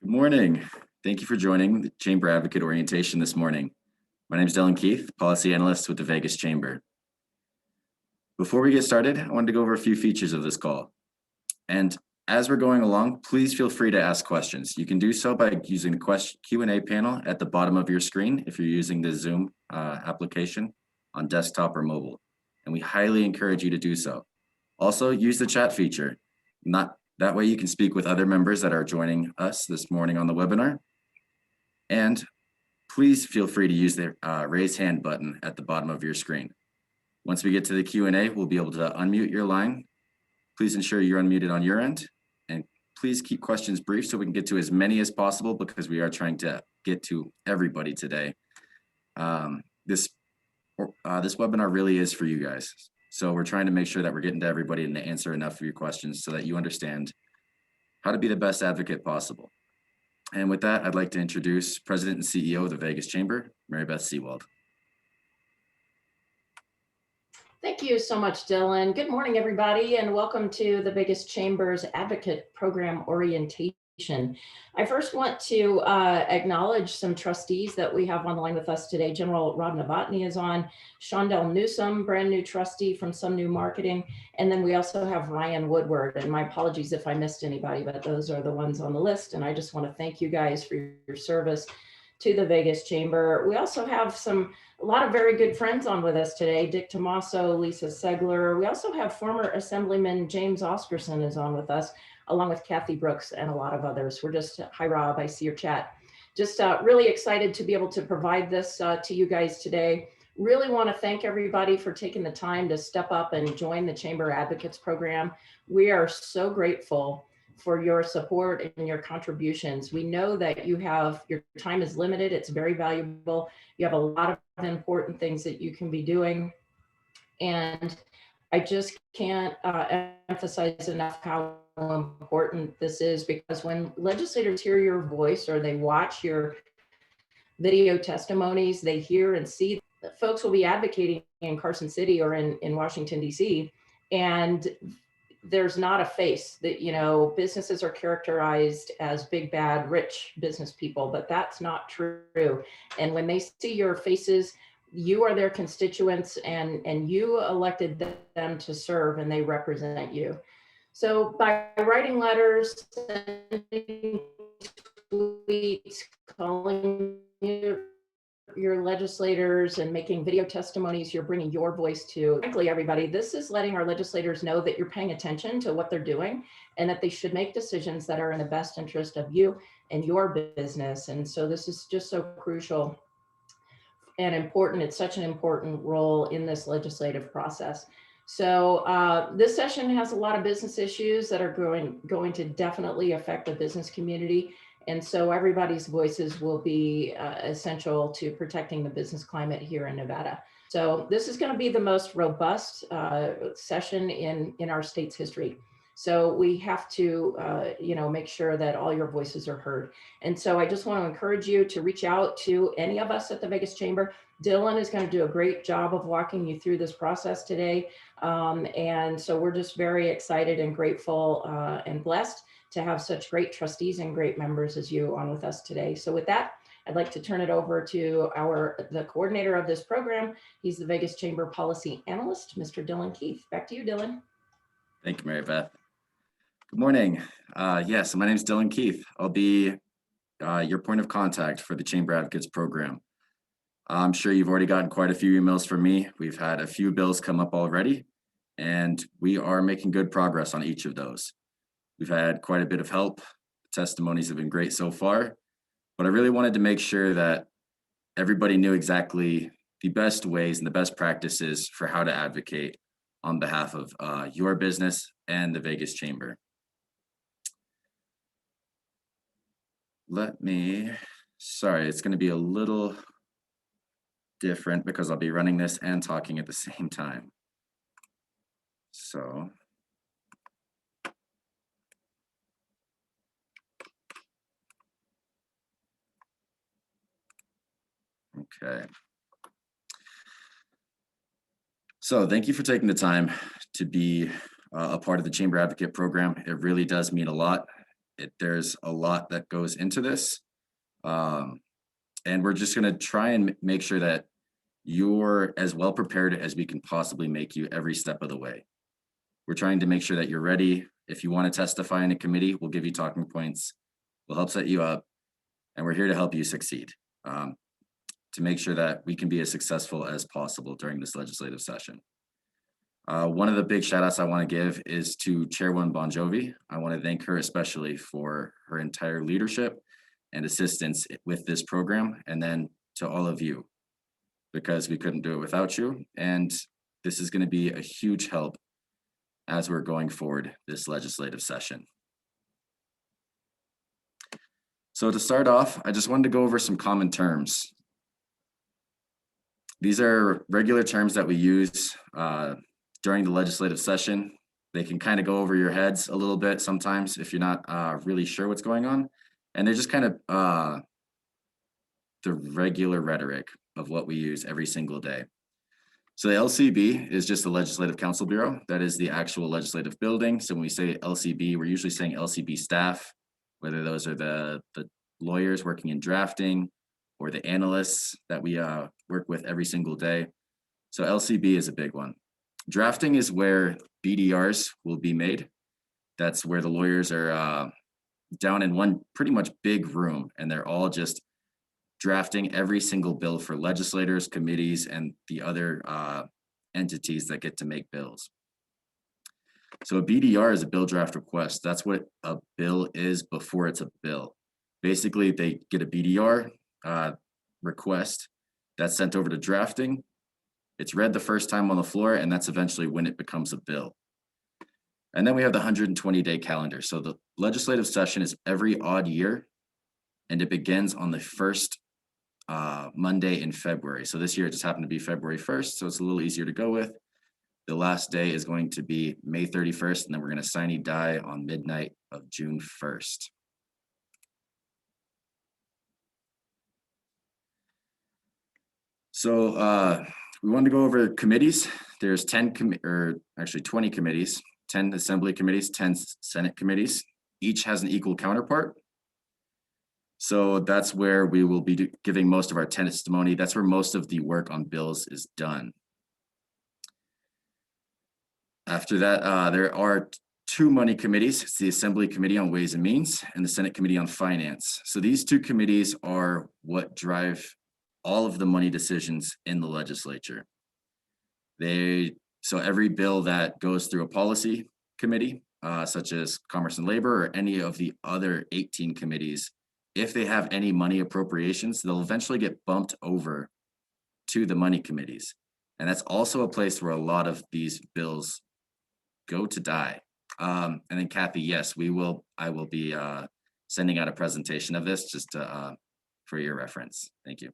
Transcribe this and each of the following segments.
Good morning. Thank you for joining the Chamber Advocate Orientation this morning. My name is Dylan Keith, Policy Analyst with the Vegas Chamber. Before we get started, I wanted to go over a few features of this call. And as we're going along, please feel free to ask questions. You can do so by using the Q&A panel at the bottom of your screen if you're using the Zoom application on desktop or mobile. And we highly encourage you to do so. Also, use the chat feature. That way you can speak with other members that are joining us this morning on the webinar. And please feel free to use the raise hand button at the bottom of your screen. Once we get to the Q&A, we'll be able to unmute your line. Please ensure you're unmuted on your end. And please keep questions brief so we can get to as many as possible because we are trying to get to everybody today. This webinar really is for you guys. So we're trying to make sure that we're getting to everybody and to answer enough of your questions so that you understand how to be the best advocate possible. And with that, I'd like to introduce President and CEO of the Vegas Chamber, Mary Beth Seawald. Thank you so much, Dylan. Good morning, everybody, and welcome to the Vegas Chamber's Advocate Program Orientation. I first want to acknowledge some trustees that we have on the line with us today. General Rob Novotny is on, Shondell Newsom, brand new trustee from Some New Marketing, and then we also have Ryan Woodward. And my apologies if I missed anybody, but those are the ones on the list. And I just want to thank you guys for your service to the Vegas Chamber. We also have a lot of very good friends on with us today. Dick Tomaso, Lisa Segler. We also have former Assemblyman James Oscarson is on with us, along with Kathy Brooks and a lot of others. We're just, hi Rob, I see your chat. Just really excited to be able to provide this to you guys today. Really want to thank everybody for taking the time to step up and join the Chamber Advocates Program. We are so grateful for your support and your contributions. We know that your time is limited. It's very valuable. You have a lot of important things that you can be doing. And I just can't emphasize enough how important this is, because when legislators hear your voice or they watch your video testimonies, they hear and see that folks will be advocating in Carson City or in Washington, D.C. And there's not a face that, businesses are characterized as big, bad, rich business people, but that's not true. And when they see your faces, you are their constituents and you elected them to serve and they represent you. So by writing letters, sending tweets, calling your legislators and making video testimonies, you're bringing your voice to, frankly, everybody. This is letting our legislators know that you're paying attention to what they're doing and that they should make decisions that are in the best interest of you and your business. And so this is just so crucial and important. It's such an important role in this legislative process. So this session has a lot of business issues that are going to definitely affect the business community. And so everybody's voices will be essential to protecting the business climate here in Nevada. So this is going to be the most robust session in our state's history. So we have to, make sure that all your voices are heard. And so I just want to encourage you to reach out to any of us at the Vegas Chamber. Dylan is going to do a great job of walking you through this process today. And so we're just very excited and grateful and blessed to have such great trustees and great members as you on with us today. So with that, I'd like to turn it over to the coordinator of this program. He's the Vegas Chamber Policy Analyst, Mr. Dylan Keith. Back to you, Dylan. Thank you, Mary Beth. Good morning. Yes, my name is Dylan Keith. I'll be your point of contact for the Chamber Advocates Program. I'm sure you've already gotten quite a few emails from me. We've had a few bills come up already, and we are making good progress on each of those. We've had quite a bit of help. The testimonies have been great so far, but I really wanted to make sure that everybody knew exactly the best ways and the best practices for how to advocate on behalf of your business and the Vegas Chamber. Sorry, it's going to be a little different because I'll be running this and talking at the same time. So. Okay. So thank you for taking the time to be a part of the Chamber Advocate Program. It really does mean a lot. There's a lot that goes into this. And we're just going to try and make sure that you're as well prepared as we can possibly make you every step of the way. We're trying to make sure that you're ready. If you want to testify in a committee, we'll give you talking points. We'll help set you up, and we're here to help you succeed, to make sure that we can be as successful as possible during this legislative session. One of the big shout outs I want to give is to Chairwoman Bon Jovi. I want to thank her especially for her entire leadership and assistance with this program, and then to all of you, because we couldn't do it without you. And this is going to be a huge help as we're going forward this legislative session. So to start off, I just wanted to go over some common terms. These are regular terms that we use during the legislative session. They can kind of go over your heads a little bit sometimes if you're not really sure what's going on. And they're just kind of the regular rhetoric of what we use every single day. So the LCB is just the Legislative Council Bureau. That is the actual legislative building. So when we say LCB, we're usually saying LCB staff, whether those are the lawyers working in drafting or the analysts that we work with every single day. So LCB is a big one. Drafting is where BDRs will be made. That's where the lawyers are down in one pretty much big room, and they're all just drafting every single bill for legislators, committees, and the other entities that get to make bills. So a BDR is a bill draft request. That's what a bill is before it's a bill. Basically, they get a BDR request that's sent over to drafting. It's read the first time on the floor, and that's eventually when it becomes a bill. And then we have the 120-day calendar. So the legislative session is every odd year, and it begins on the first Monday in February. So this year it just happened to be February 1st, so it's a little easier to go with. The last day is going to be May 31st, and then we're going to sine die on midnight of June 1st. So we wanted to go over committees. There's 20 committees, 10 assembly committees, 10 Senate committees. Each has an equal counterpart. So that's where we will be giving most of our testimony. That's where most of the work on bills is done. After that, there are two money committees. It's the Assembly Committee on Ways and Means and the Senate Committee on Finance. So these two committees are what drive all of the money decisions in the legislature. So every bill that goes through a policy committee, such as Commerce and Labor or any of the other 18 committees, if they have any money appropriations, they'll eventually get bumped over to the money committees. And that's also a place where a lot of these bills go to die. And then Kathy, yes, I will be sending out a presentation of this just for your reference. Thank you.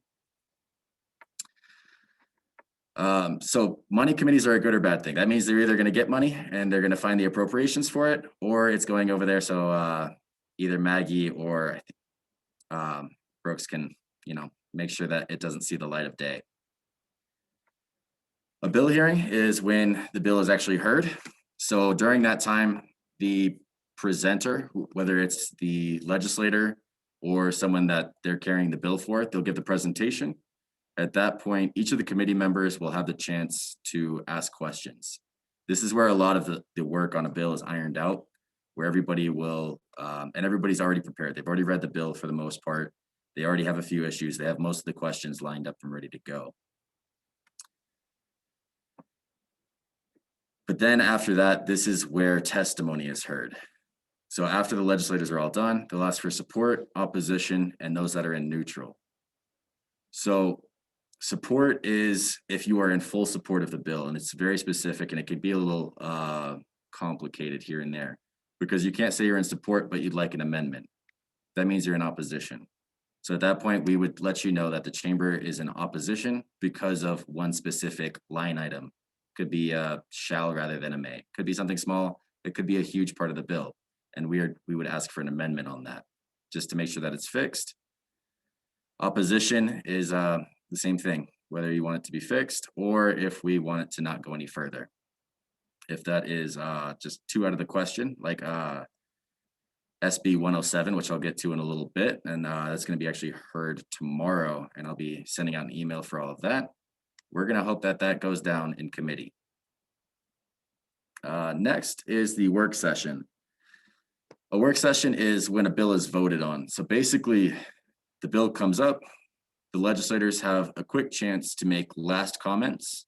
So money committees are a good or bad thing. That means they're either going to get money and they're going to find the appropriations for it, or it's going over there so either Maggie or Brooks can, make sure that it doesn't see the light of day. A bill hearing is when the bill is actually heard. So during that time, the presenter, whether it's the legislator or someone that they're carrying the bill for, they'll give the presentation. At that point, each of the committee members will have the chance to ask questions. This is where a lot of the work on a bill is ironed out, where everybody will, and everybody's already prepared. They've already read the bill for the most part. They already have a few issues. They have most of the questions lined up and ready to go. But then after that, this is where testimony is heard. So after the legislators are all done, they'll ask for support, opposition, and those that are in neutral. So support is if you are in full support of the bill, and it's very specific, and it could be a little complicated here and there, because you can't say you're in support, but you'd like an amendment. That means you're in opposition. So at that point, we would let you know that the chamber is in opposition because of one specific line item. Could be a shall rather than a may. Could be something small. It could be a huge part of the bill. And we would ask for an amendment on that just to make sure that it's fixed. Opposition is the same thing, whether you want it to be fixed or if we want it to not go any further. If that is just too out of the question, like SB 107, which I'll get to in a little bit. And that's going to be actually heard tomorrow. And I'll be sending out an email for all of that. We're going to hope that that goes down in committee. Next is the work session. A work session is when a bill is voted on. So basically, the bill comes up, the legislators have a quick chance to make last comments,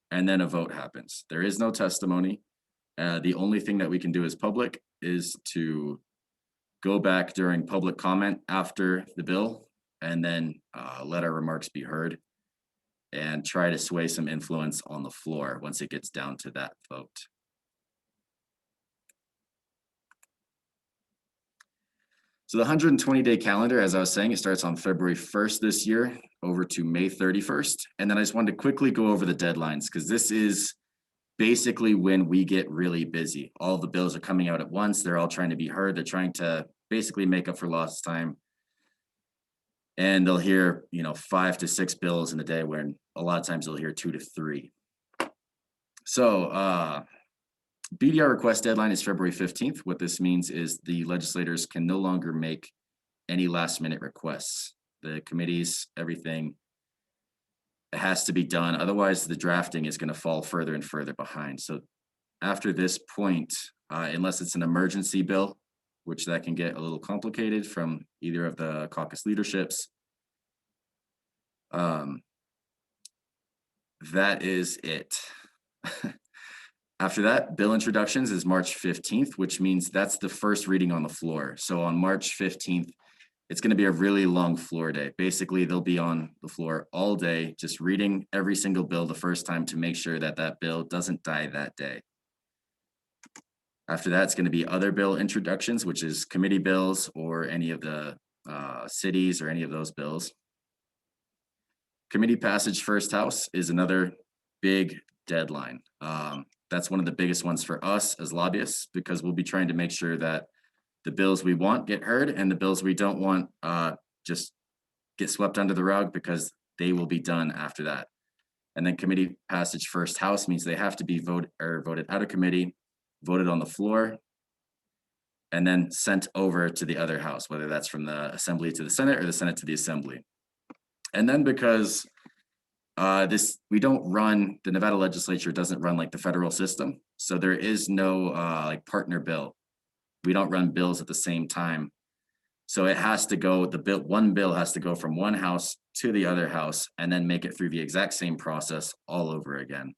and then a vote happens. There is no testimony. The only thing that we can do as public is to go back during public comment after the bill, and then let our remarks be heard and try to sway some influence on the floor once it gets down to that vote. So the 120-day calendar, as I was saying, it starts on February 1st this year over to May 31st. And then I just wanted to quickly go over the deadlines because this is basically when we get really busy. All the bills are coming out at once. They're all trying to be heard. They're trying to basically make up for lost time. And they'll hear, 5 to 6 bills in a day, when a lot of times they'll hear 2 to 3. So BDR request deadline is February 15th. What this means is the legislators can no longer make any last minute requests. The committees, everything has to be done. Otherwise, the drafting is going to fall further and further behind. So after this point, unless it's an emergency bill, which that can get a little complicated from either of the caucus leaderships, that is it. After that, bill introductions is March 15th, which means that's the first reading on the floor. So on March 15th, it's going to be a really long floor day. Basically, they'll be on the floor all day, just reading every single bill the first time to make sure that that bill doesn't die that day. After that, it's going to be other bill introductions, which is committee bills or any of the cities or any of those bills. Committee passage first house is another big deadline. That's one of the biggest ones for us as lobbyists, because we'll be trying to make sure that the bills we want get heard and the bills we don't want just get swept under the rug, because they will be done after that. And then committee passage first house means they have to be voted out of committee, voted on the floor, and then sent over to the other house, whether that's from the assembly to the Senate or the Senate to the assembly. And then because we don't run, the Nevada legislature doesn't run like the federal system. So there is no like partner bill. We don't run bills at the same time. So it has to go, one bill has to go from one house to the other house and then make it through the exact same process all over again.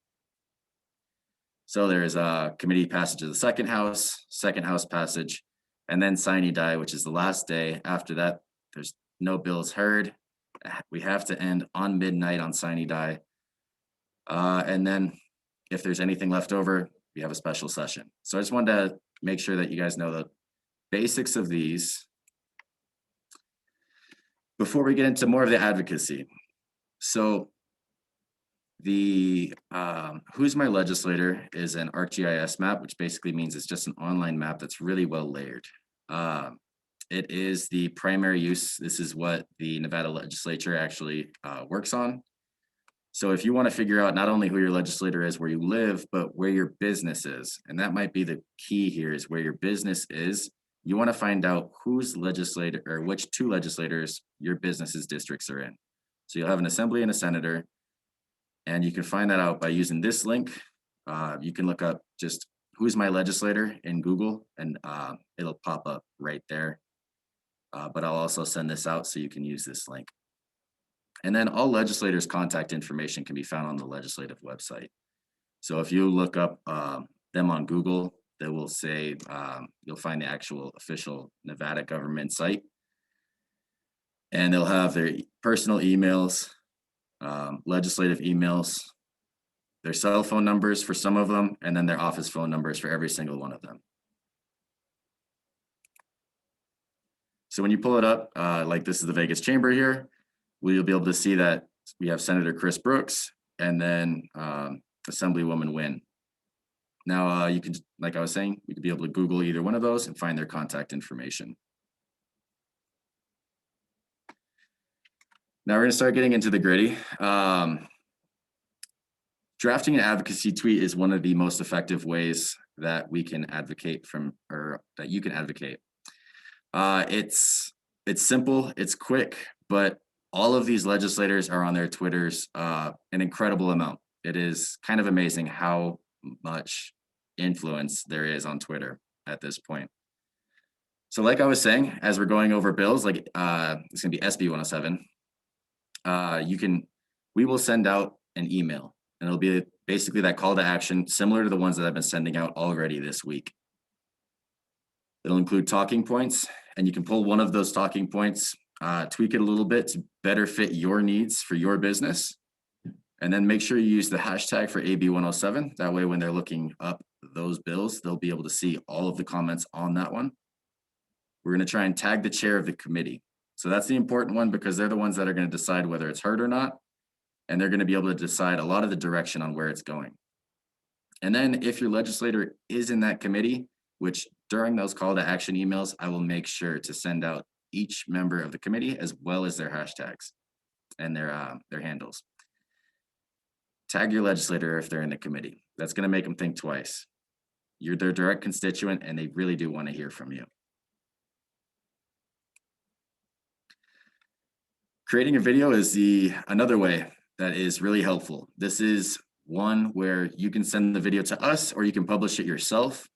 So there's a committee passage of the second house passage, and then sine die, which is the last day. After that, there's no bills heard. We have to end on midnight on sine die. And then if there's anything left over, we have a special session. So I just wanted to make sure that you guys know the basics of these before we get into more of the advocacy. So the Who's My Legislator is an ArcGIS map, which basically means it's just an online map that's really well layered. It is the primary use. This is what the Nevada legislature actually works on. So if you want to figure out not only who your legislator is where you live, but where your business is, and that might be the key here, is where your business is. You want to find out whose legislator or which 2 legislators your business's districts are in. So you'll have an assembly and a senator, and you can find that out by using this link. You can look up just who's my legislator in Google, and it'll pop up right there. But I'll also send this out so you can use this link. And then all legislators' contact information can be found on the legislative website. So if you look up them on Google, they will say, you'll find the actual official Nevada government site. And they'll have their personal emails, legislative emails, their cell phone numbers for some of them, and then their office phone numbers for every single one of them. So when you pull it up, like this is the Vegas chamber here, you'll be able to see that we have Senator Chris Brooks and then Assemblywoman Wynn. Now you can, like I was saying, you could be able to Google either one of those and find their contact information. Now we're gonna start getting into the gritty. Drafting an advocacy tweet is one of the most effective ways that we can advocate that you can advocate. It's simple, it's quick, but all of these legislators are on their Twitters an incredible amount. It is kind of amazing how much influence there is on Twitter at this point. So like I was saying, as we're going over bills, like it's gonna be SB 107, we will send out an email and it'll be basically that call to action similar to the ones that I've been sending out already this week. It'll include talking points, and you can pull one of those talking points, tweak it a little bit to better fit your needs for your business. And then make sure you use the hashtag for AB 107. That way, when they're looking up those bills, they'll be able to see all of the comments on that one. We're going to try and tag the chair of the committee. So that's the important one because they're the ones that are going to decide whether it's heard or not. And they're going to be able to decide a lot of the direction on where it's going. And then if your legislator is in that committee, which during those call to action emails, I will make sure to send out each member of the committee as well as their hashtags and their handles. Tag your legislator if they're in the committee. That's going to make them think twice. You're their direct constituent and they really do want to hear from you. Creating a video is another way that is really helpful. This is one where you can send the video to us or you can publish it yourself.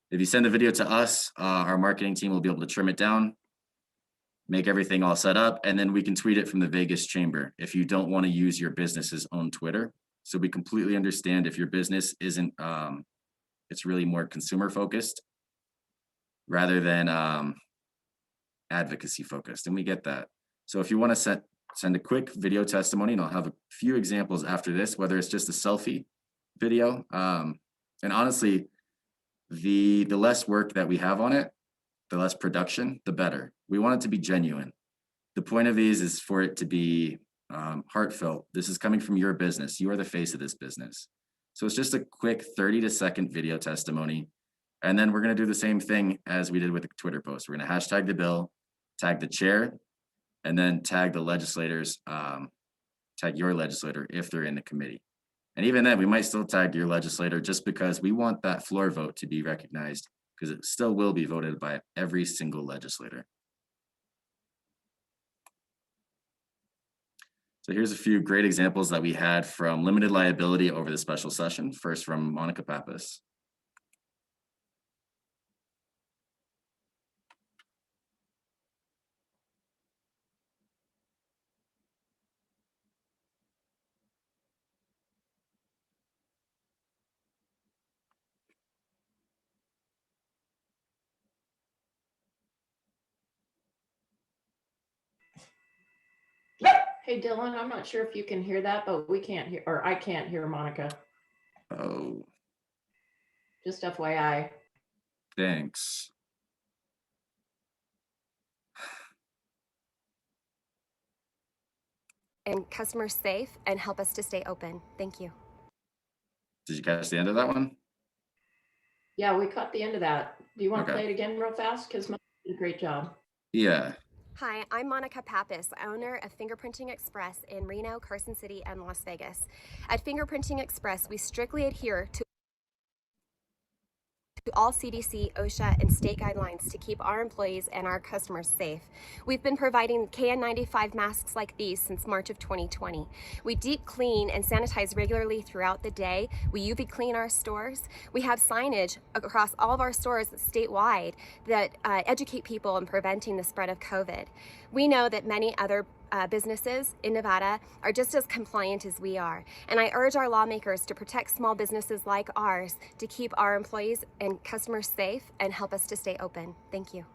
If you send the video to us, our marketing team will be able to trim it down, make everything all set up, and then we can tweet it from the Vegas Chamber if you don't want to use your business's own Twitter. So we completely understand if your business isn't, it's really more consumer focused rather than advocacy focused, and we get that. So if you want to send a quick video testimony, and I'll have a few examples after this, whether it's just a selfie video, and honestly, the less work that we have on it, the less production, the better. We want it to be genuine. The point of these is for it to be heartfelt. This is coming from your business. You are the face of this business. So it's just a quick 30-second video testimony. And then we're going to do the same thing as we did with the Twitter post. We're going to hashtag the bill, tag the chair, and then tag the legislators, tag your legislator if they're in the committee. And even then, we might still tag your legislator just because we want that floor vote to be recognized because it still will be voted by every single legislator. So here's a few great examples that we had from limited liability over the special session. First from Monica Pappas. Hey, Dylan, I'm not sure if you can hear that, but we can't hear, or I can't hear Monica. Oh. Just FYI. Thanks. And customers safe and help us to stay open. Thank you. Did you catch the end of that one? Yeah, we caught the end of that. Do you want to Okay. play it again real fast? Because Monica did a great job. Yeah. Hi, I'm Monica Pappas, owner of Fingerprinting Express in Reno, Carson City, and Las Vegas. At Fingerprinting Express, we strictly adhere to all CDC, OSHA, and state guidelines to keep our employees and our customers safe. We've been providing KN95 masks like these since March of 2020. We deep clean and sanitize regularly throughout the day. We UV clean our stores. We have signage across all of our stores statewide that educate people in preventing the spread of COVID. We know that many other businesses in Nevada are just as compliant as we are. And I urge our lawmakers to protect small businesses like ours to keep our employees and customers safe and help us to stay open. Thank you.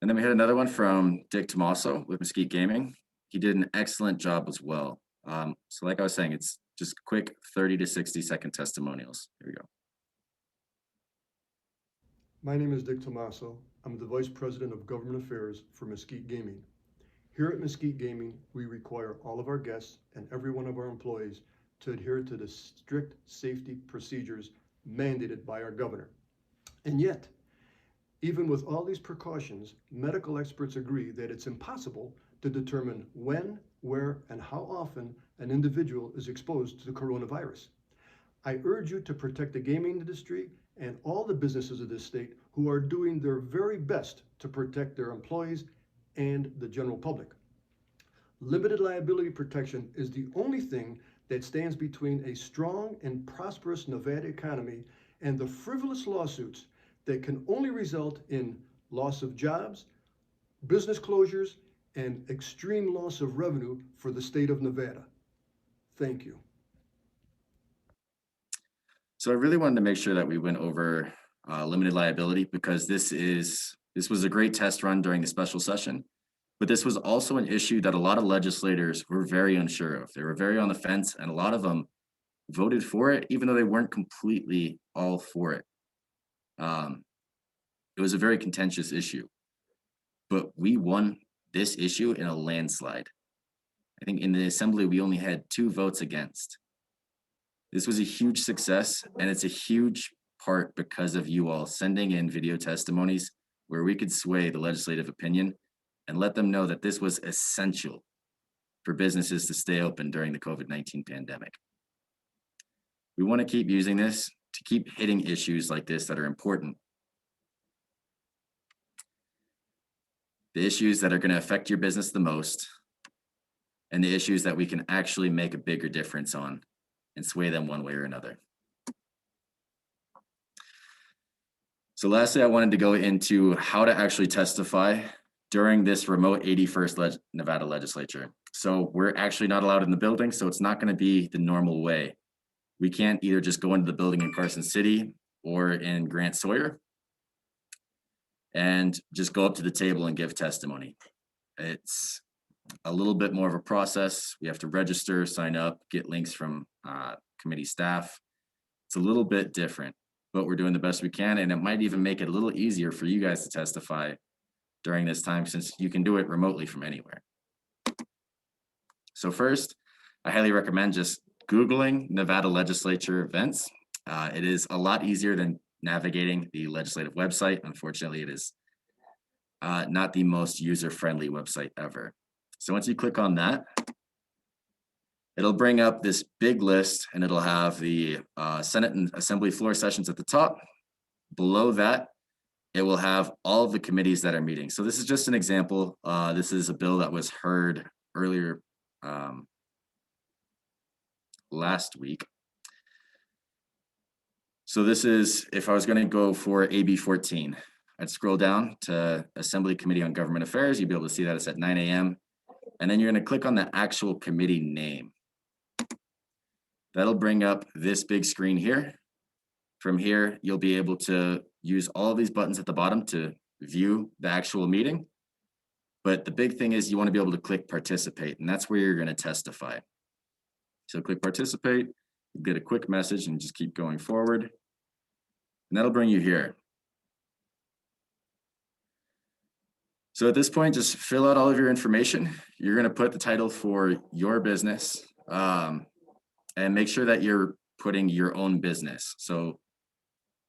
And then we had another one from Dick Tomaso with Mesquite Gaming. He did an excellent job as well. So like I was saying, it's just quick 30 to 60-second testimonials. Here we go. My name is Dick Tomaso. I'm the Vice President of Government Affairs for Mesquite Gaming. Here at Mesquite Gaming, we require all of our guests and every one of our employees to adhere to the strict safety procedures mandated by our governor. And yet, even with all these precautions, medical experts agree that it's impossible to determine when, where, and how often an individual is exposed to the coronavirus. I urge you to protect the gaming industry and all the businesses of this state who are doing their very best to protect their employees and the general public. Limited liability protection is the only thing that stands between a strong and prosperous Nevada economy and the frivolous lawsuits that can only result in loss of jobs, business closures, and extreme loss of revenue for the state of Nevada. Thank you. So I really wanted to make sure that we went over limited liability because this was a great test run during the special session, but this was also an issue that a lot of legislators were very unsure of. They were very on the fence, and a lot of them voted for it, even though they weren't completely all for it. It was a very contentious issue, but we won this issue in a landslide. I think in the assembly, we only had 2 votes against. This was a huge success, and it's a huge part because of you all sending in video testimonies where we could sway the legislative opinion and let them know that this was essential for businesses to stay open during the COVID-19 pandemic. We want to keep using this to keep hitting issues like this that are important. The issues that are going to affect your business the most, and the issues that we can actually make a bigger difference on and sway them one way or another. So lastly, I wanted to go into how to actually testify during this remote 81st Nevada legislature. So we're actually not allowed in the building, so it's not going to be the normal way. We can't either just go into the building in Carson City or in Grant Sawyer and just go up to the table and give testimony. It's a little bit more of a process. We have to register, sign up, get links from committee staff. It's a little bit different, but we're doing the best we can, and it might even make it a little easier for you guys to testify during this time since you can do it remotely from anywhere. So first, I highly recommend just Googling Nevada legislature events. It is a lot easier than navigating the legislative website. Unfortunately, it is not the most user-friendly website ever. So once you click on that, it'll bring up this big list, and it'll have the Senate and Assembly floor sessions at the top. Below that, it will have all of the committees that are meeting. So this is just an example. This is a bill that was heard earlier last week. So this is, if I was going to go for AB 14, I'd scroll down to Assembly Committee on Government Affairs. You'd be able to see that it's at 9 a.m. And then you're going to click on the actual committee name. That'll bring up this big screen here. From here, you'll be able to use all of these buttons at the bottom to view the actual meeting. But the big thing is you want to be able to click participate, and that's where you're going to testify. So click participate, you get a quick message and just keep going forward. And that'll bring you here. So at this point, just fill out all of your information. You're going to put the title for your business and make sure that you're putting your own business. So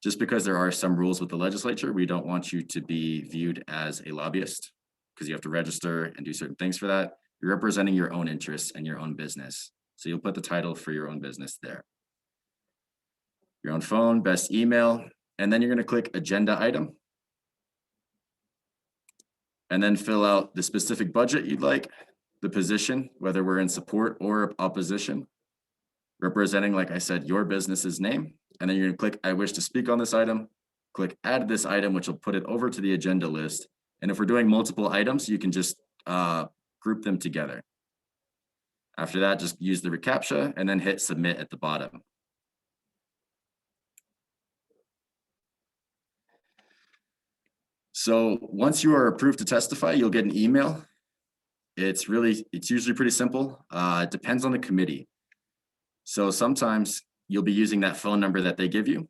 just because there are some rules with the legislature, we don't want you to be viewed as a lobbyist because you have to register and do certain things for that. You're representing your own interests and your own business. So you'll put the title for your own business there. Your own phone, best email, and then you're going to click agenda item. And then fill out the specific budget you'd like, the position, whether we're in support or opposition, representing, like I said, your business's name. And then you're going to click, I wish to speak on this item, click add this item, which will put it over to the agenda list. And if we're doing multiple items, you can just group them together. After that, just use the reCAPTCHA and then hit submit at the bottom. So once you are approved to testify, you'll get an email. It's usually pretty simple. It depends on the committee. So sometimes you'll be using that phone number that they give you.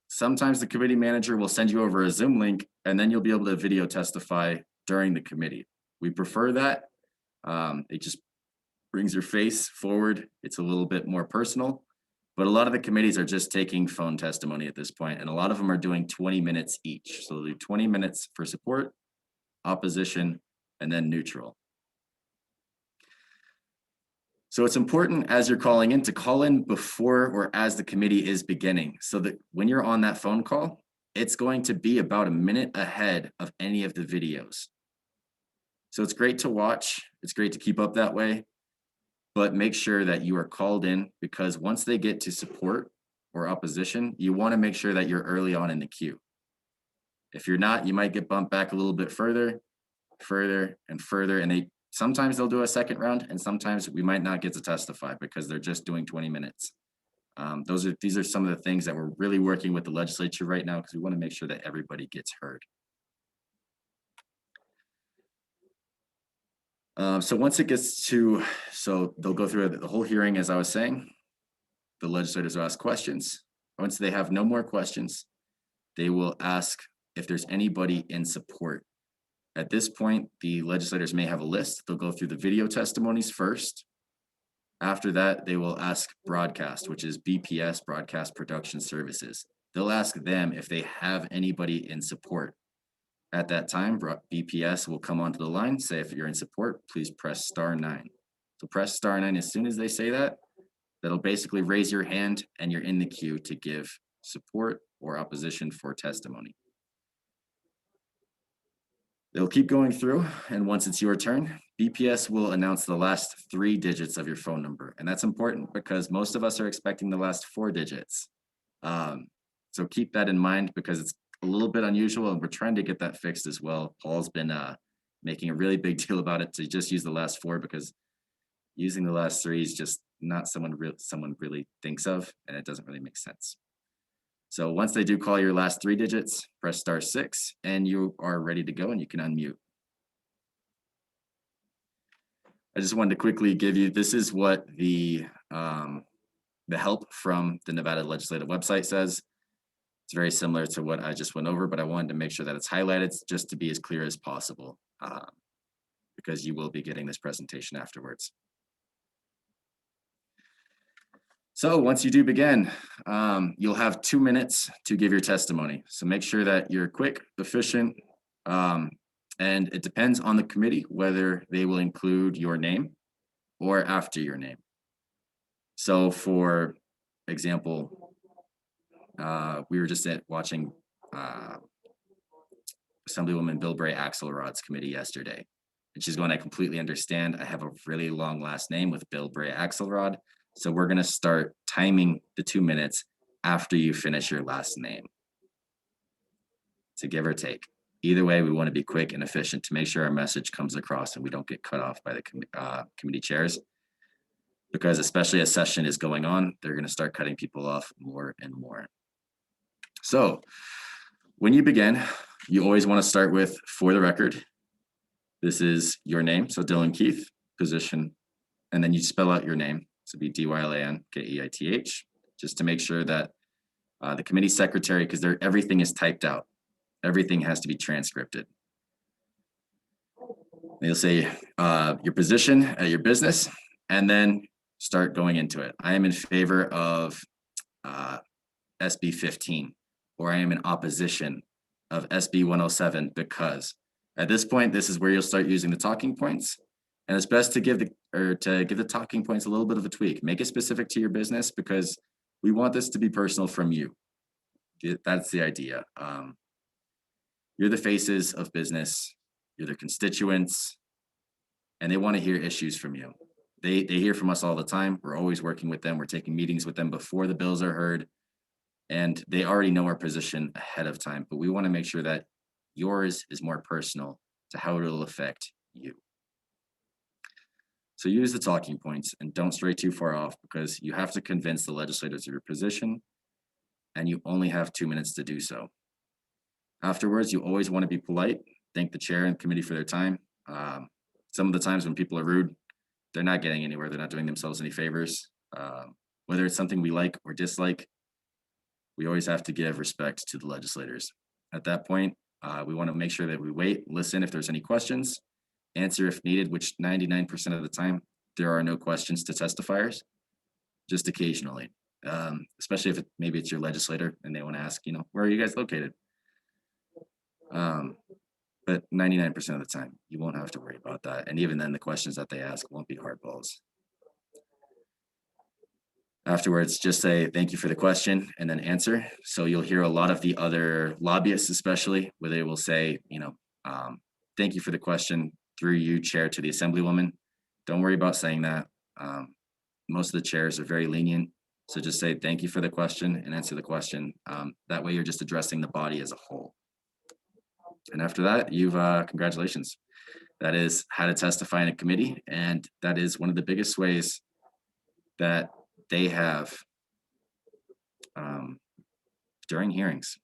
Sometimes the committee manager will send you over a Zoom link, and then you'll be able to video testify during the committee. We prefer that. It just brings your face forward. It's a little bit more personal, but a lot of the committees are just taking phone testimony at this point, and a lot of them are doing 20 minutes each. So they'll do 20 minutes for support, opposition, and then neutral. So it's important as you're calling in to call in before or as the committee is beginning, so that when you're on that phone call, it's going to be about a minute ahead of any of the videos. So it's great to watch. It's great to keep up that way, but make sure that you are called in, because once they get to support or opposition, you want to make sure that you're early on in the queue. If you're not, you might get bumped back a little bit further, and further, and sometimes they'll do a second round, and sometimes we might not get to testify because they're just doing 20 minutes. These are some of the things that we're really working with the legislature right now, because we want to make sure that everybody gets heard. So once it gets to, so they'll go through the whole hearing, as I was saying. The legislators will ask questions. Once they have no more questions, they will ask if there's anybody in support. At this point, the legislators may have a list. They'll go through the video testimonies first. After that, they will ask broadcast, which is BPS, Broadcast Production Services. They'll ask them if they have anybody in support. At that time, BPS will come onto the line, say, if you're in support, please press *9. So press *9 as soon as they say that. That'll basically raise your hand and you're in the queue to give support or opposition for testimony. They'll keep going through, and once it's your turn, BPS will announce the last 3 digits of your phone number. And that's important because most of us are expecting the last 4 digits. So keep that in mind, because it's a little bit unusual and we're trying to get that fixed as well. Paul's been making a really big deal about it to just use the last 4, because using the last 3 is just not someone really thinks of, and it doesn't really make sense. So once they do call your last 3 digits, press *6 and you are ready to go, and you can unmute. I just wanted to quickly give you, this is what the help from the Nevada Legislative website says. It's very similar to what I just went over, but I wanted to make sure that it's highlighted just to be as clear as possible, because you will be getting this presentation afterwards. So once you do begin, you'll have 2 minutes to give your testimony. So make sure that you're quick, efficient, and it depends on the committee whether they will include your name or after your name. So for example, we were just watching Assemblywoman Bilbray Axelrod's committee yesterday. And she's going, I completely understand. I have a really long last name with Bilbray Axelrod. So we're going to start timing the 2 minutes after you finish your last name. So give or take. Either way, we want to be quick and efficient to make sure our message comes across and we don't get cut off by the committee chairs. Because especially as session is going on, they're going to start cutting people off more and more. So when you begin, you always want to start with, for the record. This is your name, so Dylan Keith, position, and then you spell out your name. So it'd be DYLAN-KEITH, just to make sure that the committee secretary, because everything is typed out. Everything has to be transcripted. You'll say your position at your business, and then start going into it. I am in favor of SB 15, or I am in opposition of SB 107 because. At this point, this is where you'll start using the talking points. And it's best to give the talking points a little bit of a tweak. Make it specific to your business, because we want this to be personal from you. That's the idea. You're the faces of business. You're the constituents, and they want to hear issues from you. They hear from us all the time. We're always working with them. We're taking meetings with them before the bills are heard, and they already know our position ahead of time. But we want to make sure that yours is more personal to how it'll affect you. So use the talking points and don't stray too far off, because you have to convince the legislators of your position, and you only have 2 minutes to do so. Afterwards, you always want to be polite. Thank the chair and committee for their time. Some of the times when people are rude, they're not getting anywhere. They're not doing themselves any favors. Whether it's something we like or dislike, we always have to give respect to the legislators. At that point, we want to make sure that we wait, listen if there's any questions, answer if needed, which 99% of the time, there are no questions to testifiers, just occasionally. Especially if maybe it's your legislator and they want to ask, where are you guys located? But 99% of the time, you won't have to worry about that. And even then, the questions that they ask won't be hardballs. Afterwards, just say thank you for the question and then answer. So you'll hear a lot of the other lobbyists, especially, where they will say, thank you for the question through you, chair, to the assemblywoman. Don't worry about saying that. Most of the chairs are very lenient. So just say thank you for the question and answer the question. That way you're just addressing the body as a whole. And after that, congratulations. That is how to testify in a committee. And that is one of the biggest ways that they have during hearings.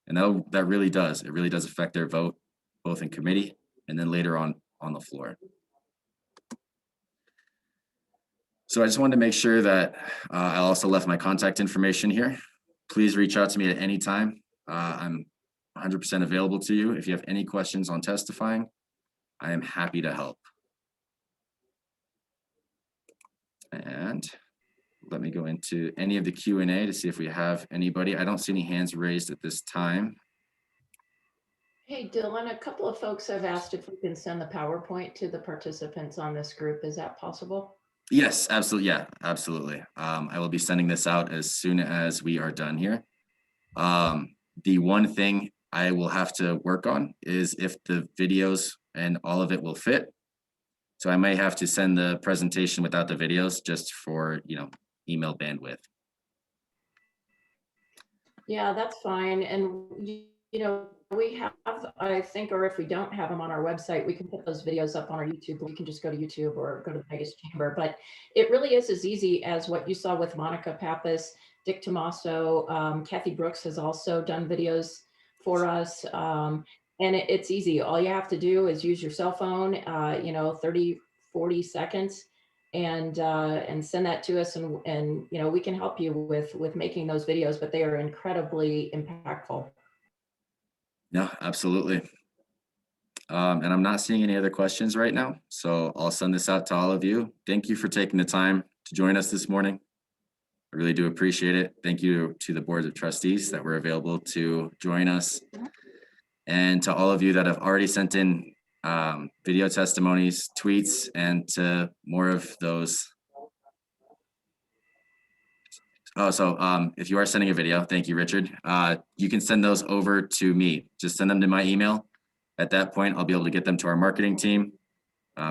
And that really does affect their vote, both in committee and then later on the floor. So I just wanted to make sure that I also left my contact information here. Please reach out to me at any time. I'm 100% available to you. If you have any questions on testifying, I am happy to help. And let me go into any of the Q&A to see if we have anybody. I don't see any hands raised at this time. Hey, Dylan, a couple of folks have asked if we can send the PowerPoint to the participants on this group. Is that possible? Yes, absolutely. Yeah, absolutely. I will be sending this out as soon as we are done here. The one thing I will have to work on is if the videos and all of it will fit. So I may have to send the presentation without the videos just for, email bandwidth. Yeah, that's fine. And, we have, I think, or if we don't have them on our website, we can put those videos up on our YouTube. We can just go to YouTube or go to the Vegas Chamber. But it really is as easy as what you saw with Monica Pappas, Dick Tommaso. Kathy Brooks has also done videos for us. And it's easy. All you have to do is use your cell phone, 30, 40 seconds and send that to us. And we can help you with making those videos, but they are incredibly impactful. Yeah, absolutely. And I'm not seeing any other questions right now, so I'll send this out to all of you. Thank you for taking the time to join us this morning. I really do appreciate it. Thank you to the boards of trustees that were available to join us. And to all of you that have already sent in video testimonies, tweets, and to more of those. Oh, so if you are sending a video, thank you, Richard. You can send those over to me. Just send them to my email. At that point, I'll be able to get them to our marketing team.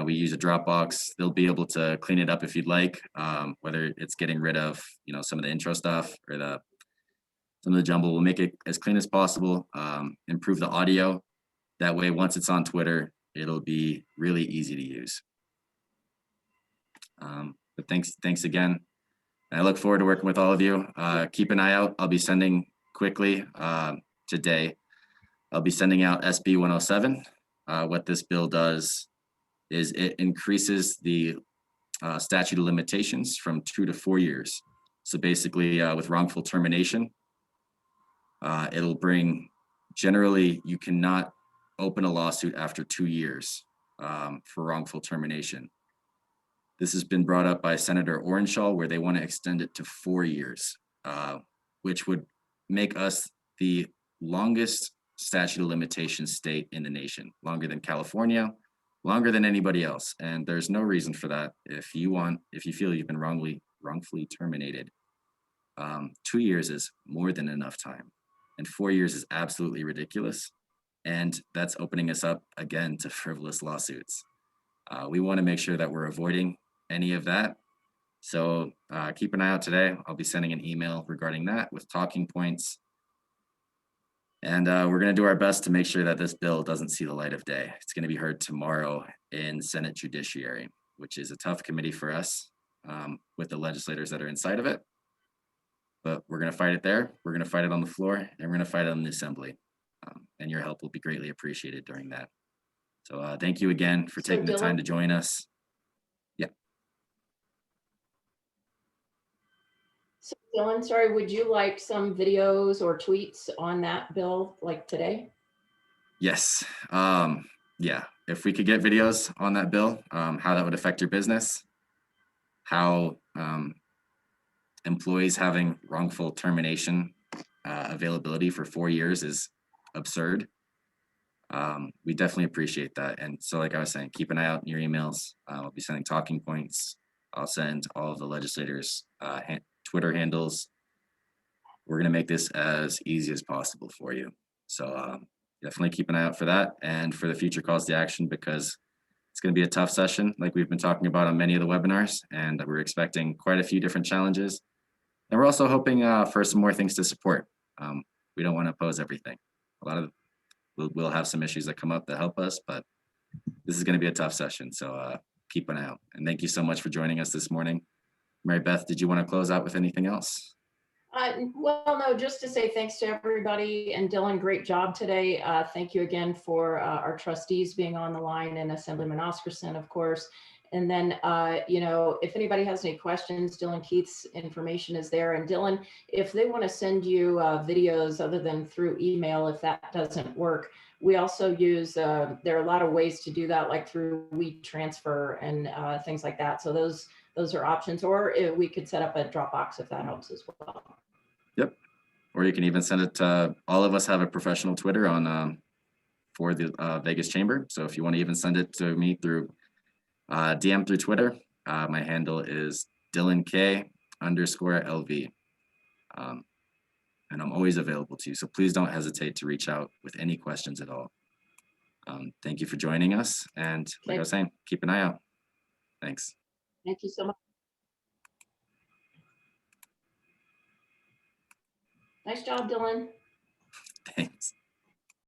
We use a Dropbox. They'll be able to clean it up if you'd like, whether it's getting rid of, some of the intro stuff or some of the jumble. We'll make it as clean as possible, improve the audio. That way, once it's on Twitter, it'll be really easy to use. But thanks again. And I look forward to working with all of you. Keep an eye out. I'll be sending quickly today. I'll be sending out SB 107. What this bill does is it increases the statute of limitations from 2 to 4 years. So basically with wrongful termination, it'll bring, generally you cannot open a lawsuit after 2 years for wrongful termination. This has been brought up by Senator Orenshaw, where they want to extend it to 4 years, which would make us the longest statute of limitations state in the nation, longer than California, longer than anybody else. And there's no reason for that. If you feel you've been wrongfully terminated, 2 years is more than enough time. And 4 years is absolutely ridiculous. And that's opening us up again to frivolous lawsuits. We want to make sure that we're avoiding any of that. So keep an eye out today. I'll be sending an email regarding that with talking points. And we're going to do our best to make sure that this bill doesn't see the light of day. It's going to be heard tomorrow in Senate Judiciary, which is a tough committee for us with the legislators that are inside of it. But we're going to fight it there. We're going to fight it on the floor, and we're going to fight it in the assembly. And your help will be greatly appreciated during that. So thank you again for taking the time to join us. Yeah. So Dylan, sorry, would you like some videos or tweets on that bill like today? Yes. Yeah. If we could get videos on that bill, how that would affect your business, how employees having wrongful termination availability for 4 years is absurd. We definitely appreciate that. And so like I was saying, keep an eye out in your emails. I'll be sending talking points. I'll send all of the legislators Twitter handles. We're going to make this as easy as possible for you. So definitely keep an eye out for that and for the future calls to action, because it's going to be a tough session like we've been talking about on many of the webinars, and we're expecting quite a few different challenges. And we're also hoping for some more things to support. We don't want to oppose everything. A lot of we'll have some issues that come up that help us, but this is going to be a tough session. So keep an eye out. And thank you so much for joining us this morning. Mary Beth, did you want to close out with anything else? Well, no, just to say thanks to everybody, and Dylan, great job today. Thank you again for our trustees being on the line, and Assemblyman Oscarson, of course. And then, you know, if anybody has any questions, Dylan Keith's information is there. And Dylan, if they want to send you videos other than through email, if that doesn't work, we also use, there are a lot of ways to do that, like through WeTransfer and things like that. So those are options, or we could set up a Dropbox if that helps as well. Yep. Or you can even send it to, all of us have a professional Twitter on for the Vegas Chamber. So if you want to even send it to me through DM through Twitter, my handle is DylanK_LV. And I'm always available to you. So please don't hesitate to reach out with any questions at all. Thank you for joining us. And like I was saying, keep an eye out. Thanks. Thank you so much. Nice job, Dylan. Thanks.